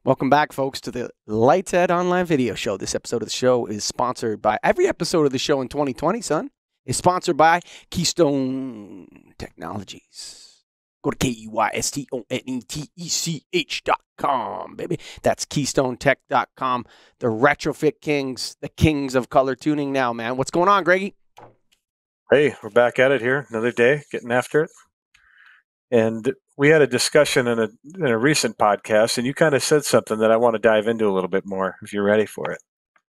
Welcome back, folks, to the Lights Ed Online Video Show. This episode of the show is sponsored by, every episode of the show in 2020, son, is sponsored by Keystone Technologies. Go to KEYSTONETECH.com, baby. That's KeystoneTech.com. The retrofit kings, the kings of color tuning now, man. What's going on, Greggy? Hey, we're back at it here. Another day, getting after it. And we had a discussion in a recent podcast, and you kind of said something that I want to dive into a little bit more, if you're ready for it.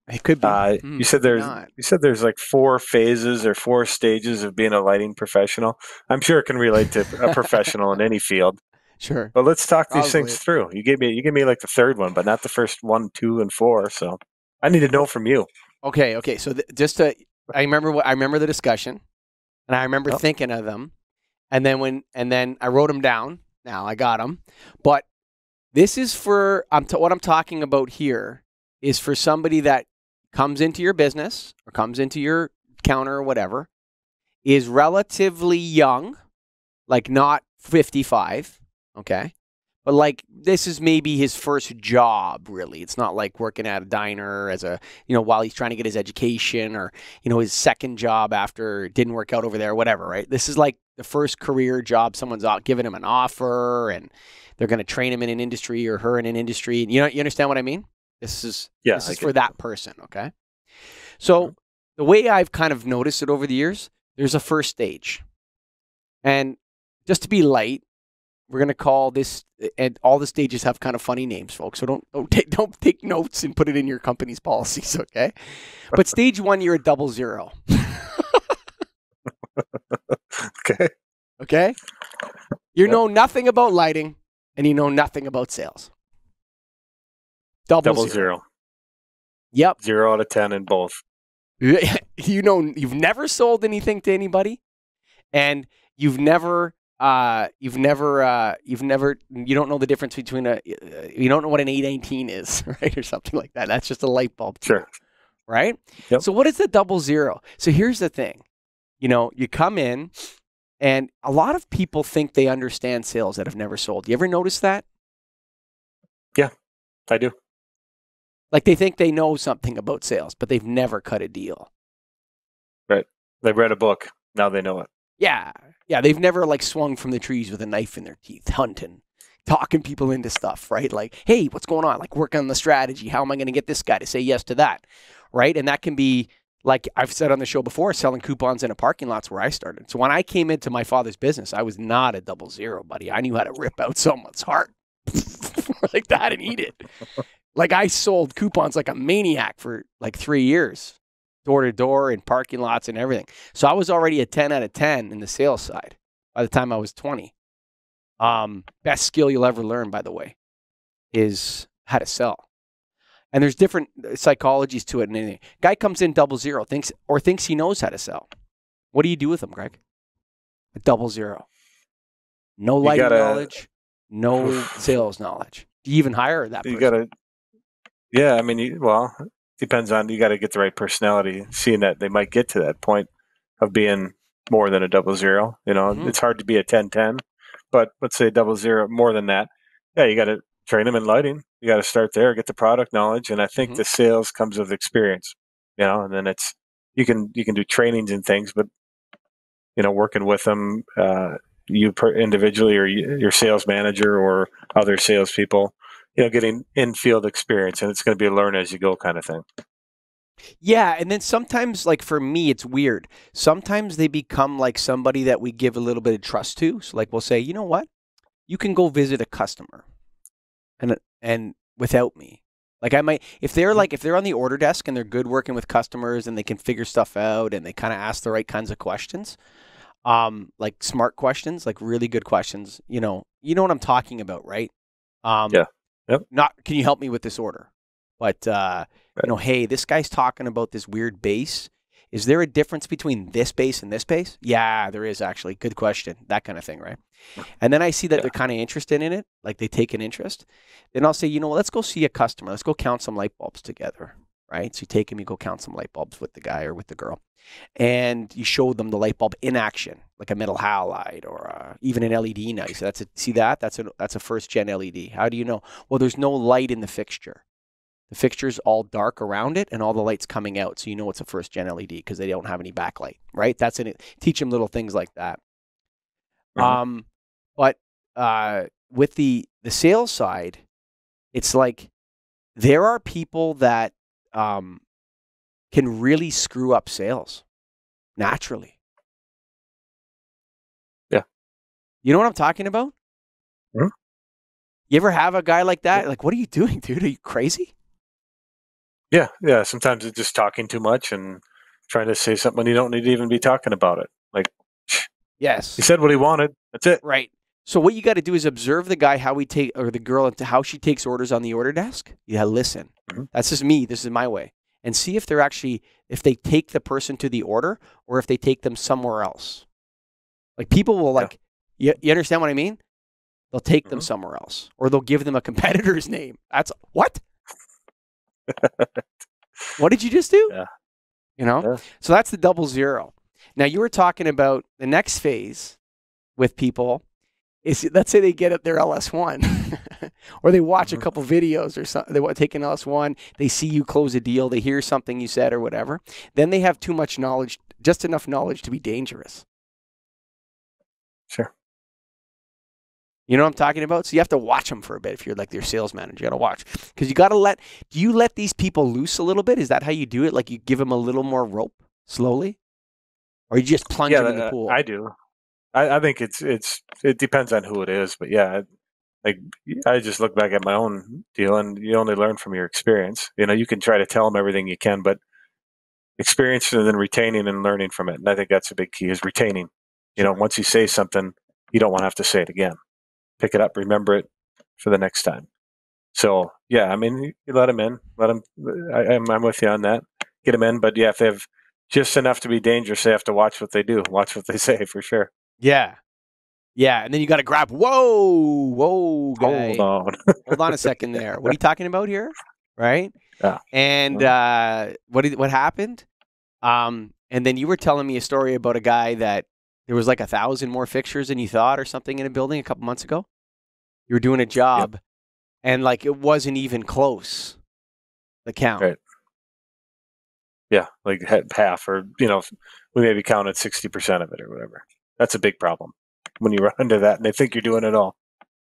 It could be. You said there's like 4 phases or 4 stages of being a lighting professional. I'm sure it can relate to a professional in any field. Sure. But let's talk these things through. You gave me like the third one, but not the first 1, 2, and 4. So I need to know from you. Okay. So I remember the discussion, and I remember thinking of them. And then I wrote them down. Now I got them. But this is for what I'm talking about here is for somebody that comes into your business or comes into your counter or whatever, is relatively young, like not 55, okay? But like this is maybe his first job, really. It's not like working at a diner as a, while he's trying to get his education or, his second job after it didn't work out over there, whatever, right? This is like the first career job someone's giving him an offer and they're going to train him in an industry or her in an industry. You understand what I mean? This is for that person, okay? So the way I've kind of noticed it over the years, there's a first stage. And just to be light, we're going to call this, and all the stages have kind of funny names, folks. So don't take notes and put it in your company's policies, okay? But stage 1, you're at 00. Okay? You know nothing about lighting, and you know nothing about sales. Double zero. Yep. 0 out of 10 in both. You've never sold anything to anybody, and you don't know the difference between you don't know what an 819 is, right? Or something like that. That's just a light bulb. Sure. Right? Yep. So what is the 00? So here's the thing. You come in, and a lot of people think they understand sales that have never sold. You ever notice that? Yeah, I do. Like they think they know something about sales, but they've never cut a deal. Right. They've read a book. Now they know it. Yeah. They've never like swung from the trees with a knife in their teeth, hunting, talking people into stuff, right? Like, hey, what's going on? Like working on the strategy. How am I going to get this guy to say yes to that? Right. And that can be, like I've said on the show before, selling coupons in a parking lot's where I started. So when I came into my father's business, I was not a 00, buddy. I knew how to rip out someone's heart like that and eat it. Like I sold coupons like a maniac for like 3 years, door to door in parking lots and everything. So I was already a 10 out of 10 in the sales side by the time I was 20. Best skill you'll ever learn, by the way, is how to sell. And there's different psychologies to it. And anything. Guy comes in 00, thinks he knows how to sell. What do you do with him, Greg? A 00. No lighting knowledge, no sales knowledge. Do you even hire that person? Depends on, you got to get the right personality, seeing that they might get to that point of being more than a 00. It's hard to be a 10-10, but let's say 00, more than that. Yeah, you got to train them in lighting. You got to start there, get the product knowledge, and I think the sales comes with experience. And then it's you can do trainings and things, but working with them, individually or your sales manager or other salespeople, getting in-field experience, and it's going to be a learn as you go kind of thing. Yeah, and then sometimes, like for me, it's weird. Sometimes they become like somebody that we give a little bit of trust to. So like we'll say, you know what? You can go visit a customer and without me. Like I might, if they're on the order desk and they're good working with customers and they can figure stuff out and they kind of ask the right kinds of questions, like smart questions, like really good questions, you know what I'm talking about, right? Yeah. Yep. Not, can you help me with this order? But, hey, this guy's talking about this weird base. Is there a difference between this base and this base? Yeah, there is actually. Good question. That kind of thing, right? And then I see that they're kind of interested in it, like they take an interest. Then I'll say, let's go see a customer. Let's go count some light bulbs together, right? So you take him, you go count some light bulbs with the guy or with the girl. and you show them the light bulb in action, like a metal halide or even an LED now. You say, see that? That's a first gen LED. How do you know? Well, there's no light in the fixture. The fixture's all dark around it, and all the light's coming out, so you know it's a first gen LED because they don't have any backlight, right? That's in it. Teach them little things like that. But with the sales side, it's like there are people that can really screw up sales naturally. Yeah. You know what I'm talking about? Mm-hmm. You ever have a guy like that? Like, what are you doing, dude? Are you crazy? Yeah. Yeah. Sometimes it's just talking too much and trying to say something when you don't need to even be talking about it. Like, yes, he said what he wanted. That's it. Right. So what you got to do is observe the guy, how or the girl, into how she takes orders on the order desk. Yeah, listen. Mm-hmm. That's just me. This is my way. And see if if they take the person to the order or if they take them somewhere else. Like people will you understand what I mean? They'll take them somewhere else or they'll give them a competitor's name. That's what? What did you just do? Yeah. You know? Yeah. So that's the 00. Now you were talking about the next phase with people is, let's say they get their LS1 or they watch a couple videos or something. They want to take an LS1. They see you close a deal. They hear something you said or whatever. Then they have too much knowledge, just enough knowledge to be dangerous. Sure. You know what I'm talking about? So you have to watch them for a bit if you're like their sales manager. You got to watch because you got to do you let these people loose a little bit? Is that how you do it? Like you give them a little more rope slowly? Or you just plunge them in the pool? I do. I think it depends on who it is, but yeah, like I just look back at my own deal, and you only learn from your experience. You know, you can try to tell them everything you can, but experience and then retaining and learning from it. And I think that's a big key is retaining. You know, once you say something, you don't want to have to say it again. Pick it up, remember it for the next time. So yeah, I mean, you let them in, I'm with you on that. Get them in, but yeah, if they have just enough to be dangerous, they have to watch what they do, watch what they say for sure. Yeah. Yeah. And then you got to grab, whoa, guy. Hold on a second there. What are you talking about here? Right? Yeah. And what happened? And then you were telling me a story about a guy that there was like 1,000 more fixtures than you thought or something in a building a couple months ago. You were doing a job and like it wasn't even close, the count. Right. Yeah, like half, or we maybe counted 60% of it or whatever. That's a big problem when you run into that and they think you're doing it all.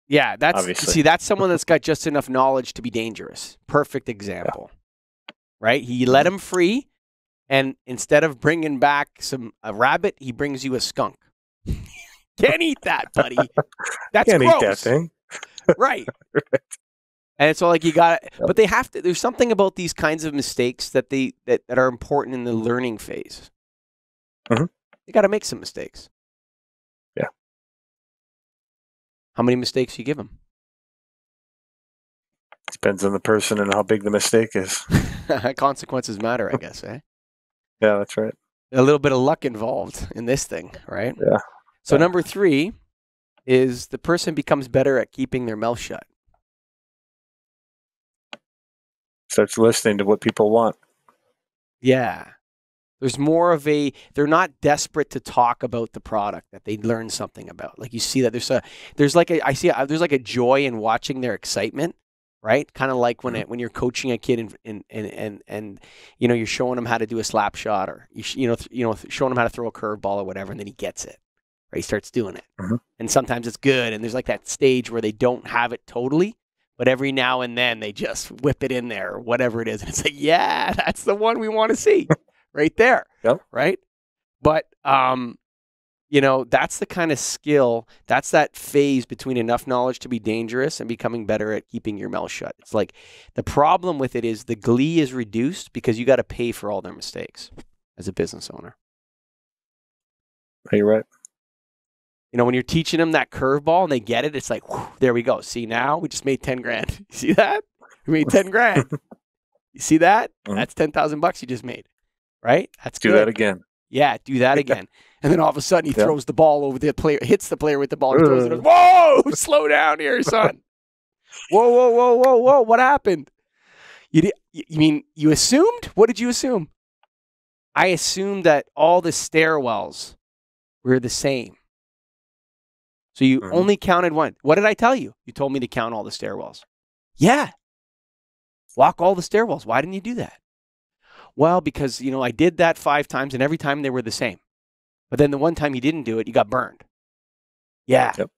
Yeah, that's someone that's got just enough knowledge to be dangerous. Perfect example, right? He let him free, and instead of bringing back a rabbit, he brings you a skunk. Can't eat that, buddy. That's Can't gross. Eat that thing, right? Right. And it's all like you got it, but they have to. There's something about these kinds of mistakes that are important in the learning phase. Mm-hmm. You got to make some mistakes. Yeah. How many mistakes do you give them? Depends on the person and how big the mistake is. Consequences matter, I guess, eh? Yeah, that's right. A little bit of luck involved in this thing, right? Yeah. So number 3 is the person becomes better at keeping their mouth shut. Starts listening to what people want. Yeah. There's more of they're not desperate to talk about the product that they learn something about. Like you see that there's like a joy in watching their excitement, right? Kind of like when you're coaching a kid and you're showing him how to do a slap shot or showing him how to throw a curveball or whatever, and then he gets it. Right? He starts doing it. Mm-hmm. And sometimes it's good, and there's like that stage where they don't have it totally. But every now and then they just whip it in there or whatever it is. And it's like, yeah, that's the one we want to see right there. Yep. Right. But, that's the kind of skill. That's that phase between enough knowledge to be dangerous and becoming better at keeping your mouth shut. It's like the problem with it is the glee is reduced because you got to pay for all their mistakes as a business owner. You're right. When you're teaching them that curveball and they get it, it's like, whew, there we go. See, now we just made 10 grand. You see that? We made 10 grand. You see that? Mm-hmm. That's $10,000 you just made, right? That's do good. That again. Yeah, do that again. And then all of a sudden he throws the ball over the player, hits the player with the ball. He throws it. Whoa, slow down here, son. Whoa. What happened? You assumed? What did you assume? I assumed that all the stairwells were the same. So you only counted one. What did I tell you? You told me to count all the stairwells. Yeah. Walk all the stairwells. Why didn't you do that? Well, because, I did that 5 times and every time they were the same. But then the one time you didn't do it, you got burned. Yeah. Yep.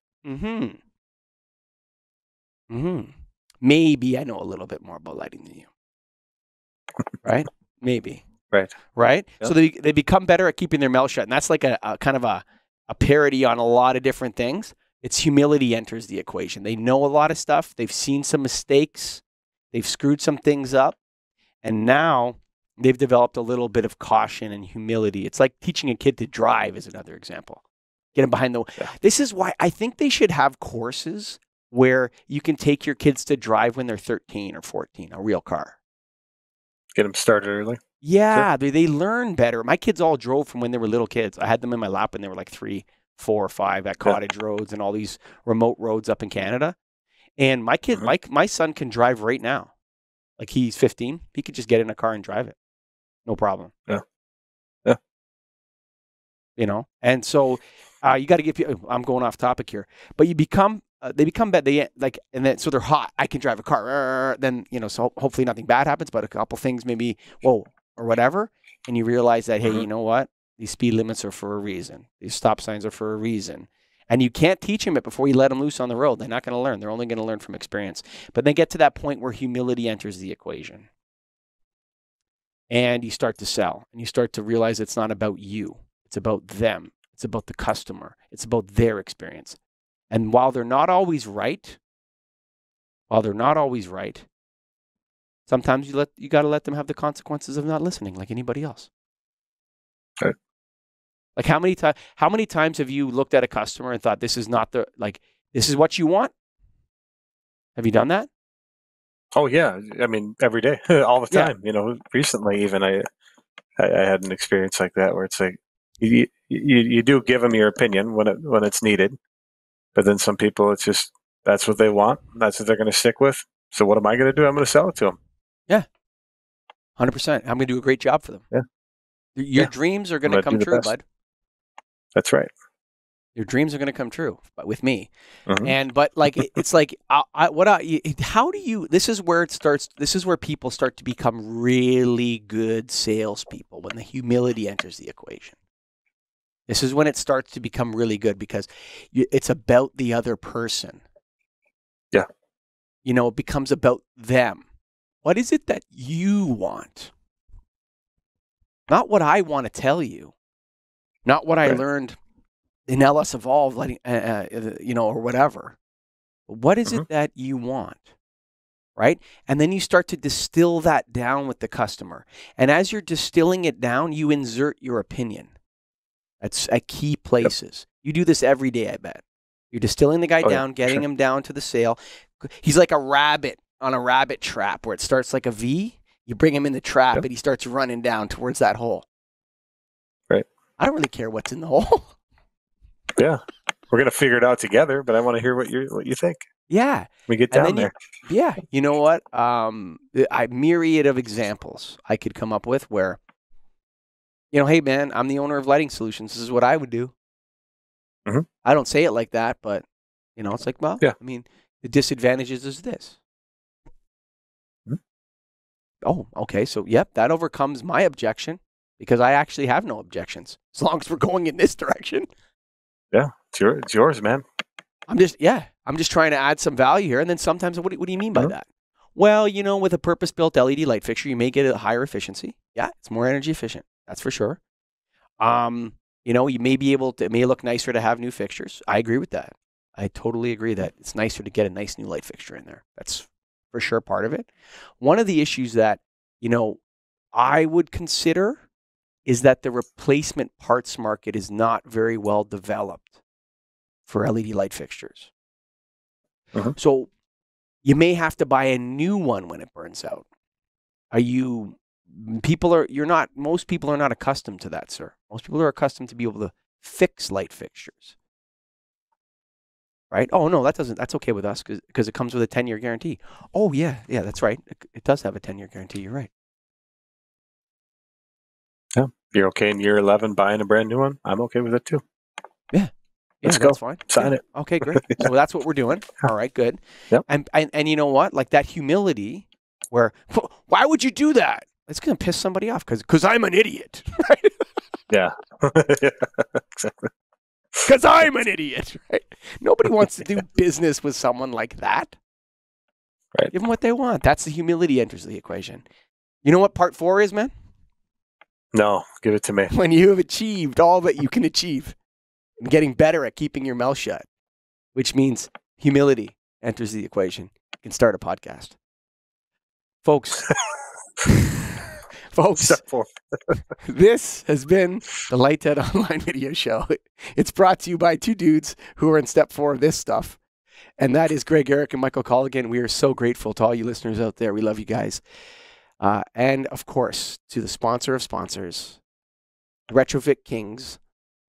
Maybe I know a little bit more about lighting than you. Right? Maybe. Right. Right? Yep. So they become better at keeping their mouth shut. And that's like a kind of a parody on a lot of different things. It's humility enters the equation. They know a lot of stuff. They've seen some mistakes. They've screwed some things up. And now they've developed a little bit of caution and humility. It's like teaching a kid to drive is another example. Get them behind the wheel. Yeah. This is why I think they should have courses where you can take your kids to drive when they're 13 or 14, a real car. Get them started early. Yeah, sure. They learn better. My kids all drove from when they were little kids. I had them in my lap when they were like 3, 4, or 5 at cottage roads and all these remote roads up in Canada. And my kid, my son can drive right now. Like he's 15. He could just get in a car and drive it. No problem. Yeah. And so you got to give people, I'm going off topic here, but you become, they become bad. And then, so they're hot. I can drive a car. Then, so hopefully nothing bad happens, but a couple things maybe, or whatever. And you realize that, hey, you know what? These speed limits are for a reason. These stop signs are for a reason. And you can't teach them it before you let them loose on the road. They're not going to learn. They're only going to learn from experience. But they get to that point where humility enters the equation. And you start to sell. And you start to realize it's not about you. It's about them. It's about the customer. It's about their experience. And while they're not always right, sometimes you got to let them have the consequences of not listening, like anybody else. Right. Like how many times have you looked at a customer and thought, this is what you want? Have you done that? Oh yeah. I mean, every day, all the time, recently even I had an experience like that where it's like, you do give them your opinion when it's needed, but then some people, it's just, that's what they want. That's what they're going to stick with. So what am I going to do? I'm going to sell it to them. Yeah. 100%. I'm going to do a great job for them. Yeah. Your dreams are going to come true, bud. That's right. Your dreams are going to come true, but with me. But like, it's like, how do you, this is where it starts. This is where people start to become really good salespeople, when the humility enters the equation. This is when it starts to become really good, because it's about the other person. Yeah. It becomes about them. What is it that you want? Not what I want to tell you. Not what I learned in LS Evolve, or whatever. What is it that you want? Right? And then you start to distill that down with the customer. And as you're distilling it down, you insert your opinion. That's at key places. Yep. You do this every day, I bet. You're distilling the guy down, getting him down to the sale. He's like a rabbit on a rabbit trap where it starts like a V. You bring him in the trap and he starts running down towards that hole. Right. I don't really care what's in the hole. Yeah. We're going to figure it out together, but I want to hear what you think. Yeah. We get down there. You know what? A myriad of examples I could come up with where, hey, man, I'm the owner of Lighting Solutions. This is what I would do. I don't say it like that, but, it's like, well, I mean, the disadvantages is this. Oh, okay. So, yep, that overcomes my objection because I actually have no objections as long as we're going in this direction. Yeah, it's yours, man. I'm just trying to add some value here. And then sometimes, what do you mean by that? Well, with a purpose-built LED light fixture, you may get a higher efficiency. Yeah, it's more energy efficient. That's for sure. You may be able to, it may look nicer to have new fixtures. I agree with that. I totally agree that it's nicer to get a nice new light fixture in there. That's for sure part of it. One of the issues that, I would consider is that the replacement parts market is not very well developed for LED light fixtures. So you may have to buy a new one when it burns out. Most people are not accustomed to that, sir. Most people are accustomed to be able to fix light fixtures. Right? Oh, no, that's okay with us because it comes with a 10-year guarantee. Oh, yeah, that's right. It does have a 10-year guarantee. You're right. Yeah. If you're okay in year 11 buying a brand new one, I'm okay with it too. Yeah. Let's go. That's fine. Sign it. Okay, great. So that's what we're doing. All right, good. Yep. And you know what? Like that humility where, why would you do that? It's going to piss somebody off because I'm an idiot. Right? Yeah. Exactly. Because I'm an idiot. Right? Nobody wants to do business with someone like that. Right. Give them what they want. That's the humility enters the equation. You know what part 4 is, man? No, give it to me. When you have achieved all that you can achieve and getting better at keeping your mouth shut, which means humility enters the equation. You can start a podcast. Folks, this has been the Light Ted Online Video Show. It's brought to you by 2 dudes who are in step 4 of this stuff. And that is Greg Eric and Michael Colligan. We are so grateful to all you listeners out there. We love you guys. And of course, to the sponsor of sponsors, Retrofit Kings,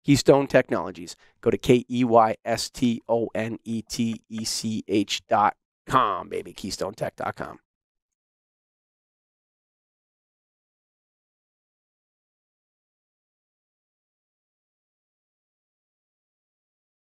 Keystone Technologies. Go to KEYSTONETECH.com, baby, KeystoneTech.com.